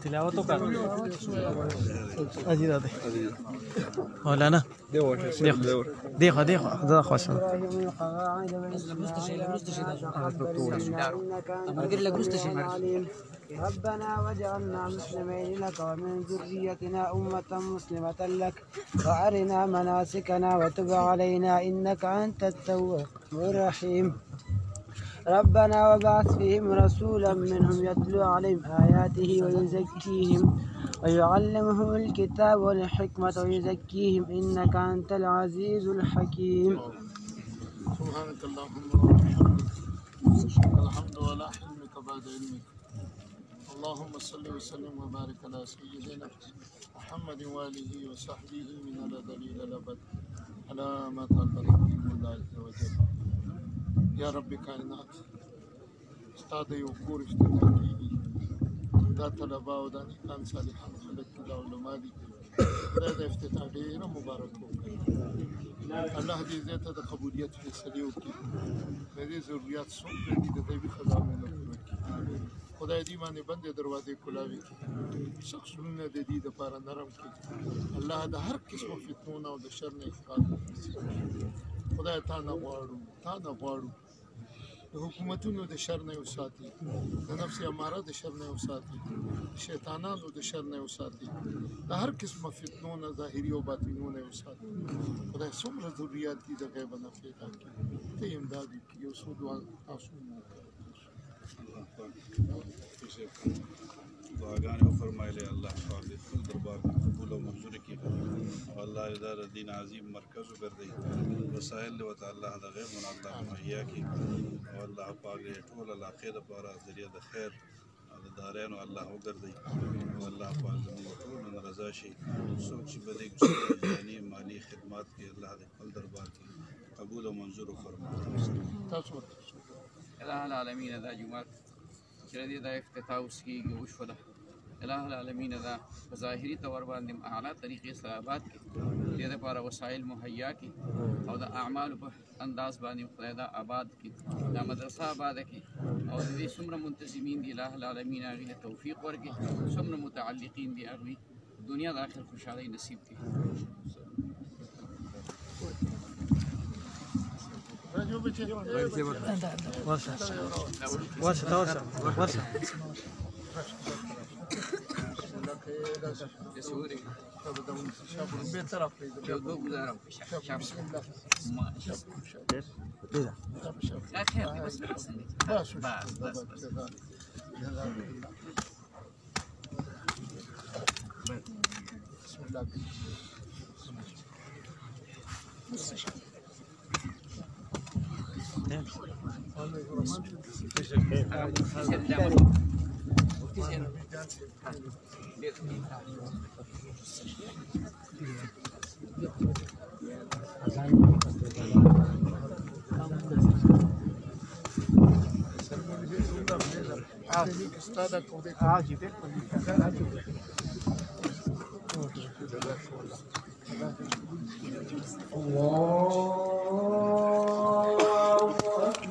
तिलावत का अजी दादे مولانا देखो देखो ذا خوش ربنا واجعلنا مسلمين لك ومن ذريتنا أمة مسلمة لك وأرنا مناسكنا وتب علينا إنك أنت التواب الرحيم ربنا وبعث فيهم رسولا منهم يتلو عليهم آياته ويزكيهم ويعلمهم الكتاب والحكمة ويزكيهم إنك أنت العزيز الحكيم سبحانك اللهم وبحمدك الحمد ولا حلمك بعد علمك اللهم صل وسلم وبارك على سيدنا محمد وآله وصحبه من الدليل الأبد على ما تعلق من الله عز وجل يا رب کائنات استاد یو کور افتتاح کیږي دا طلبه او دا نیکان صالحان خلک دي دا علما دي دا د افتتاح ډېره مبارک وکړي الله دې دې ته د قبولیت فیصلې وکړي د دې ضرورت څومره دي د طبي خدماتو پوره کړي خدای دې باندې بندې دروازې کولاوي سخت زړونه د دې دپاره نرم کړي الله د هر قسمو فتنو نه او د شر نه حفاظت خدای تا نه غواړو د حکومتونو د شر نه وساتي د نفس اماره د شر نه وساتي شیطانانو د شر نه وساتي د هر قسمه فتنو نه ظاهري او باطنو نه وساتي خدای څومره ضرورت دي د غیب نه پیدا کړي ته امداد وکړي یو څو دعا تاسو دعاګانې وفرمایلې الله پاک دې خپل دربار کې قبول او منظور کړي او الله دې د دین عظیم مرکز وګرځي وسایل دې ورته الله د غیب نه الله مهیا کړي او الله پاک دې ټول علاقې دپاره ذریعه د خیر او د دارینو الله وګرځي او الله پاک زموږ ټولو نه رضا شي څوک چې به دې جاني مالي خدمات کې الله دې خپل دربار کې قبول او منظور وفرمایي تاسو الہ العالمین دا جمعات چې دې دا افتتاح وسکیږي وشوله الہ العالمین دا په ظاهري طور باندې اعلی طریقې سره آباد کړي دې لپاره وسایل مهیا کړي او د اعمالو په انداز باندې خدای دا آباد کړي دا مدرسه آباد کړي او د دې څومره منتظمین دي الہ العالمین هغې ته توفیق ورکړي څومره متعلقین دي هغوی دنیا د آخر خوشحالۍ نصیب کړي ورشه الله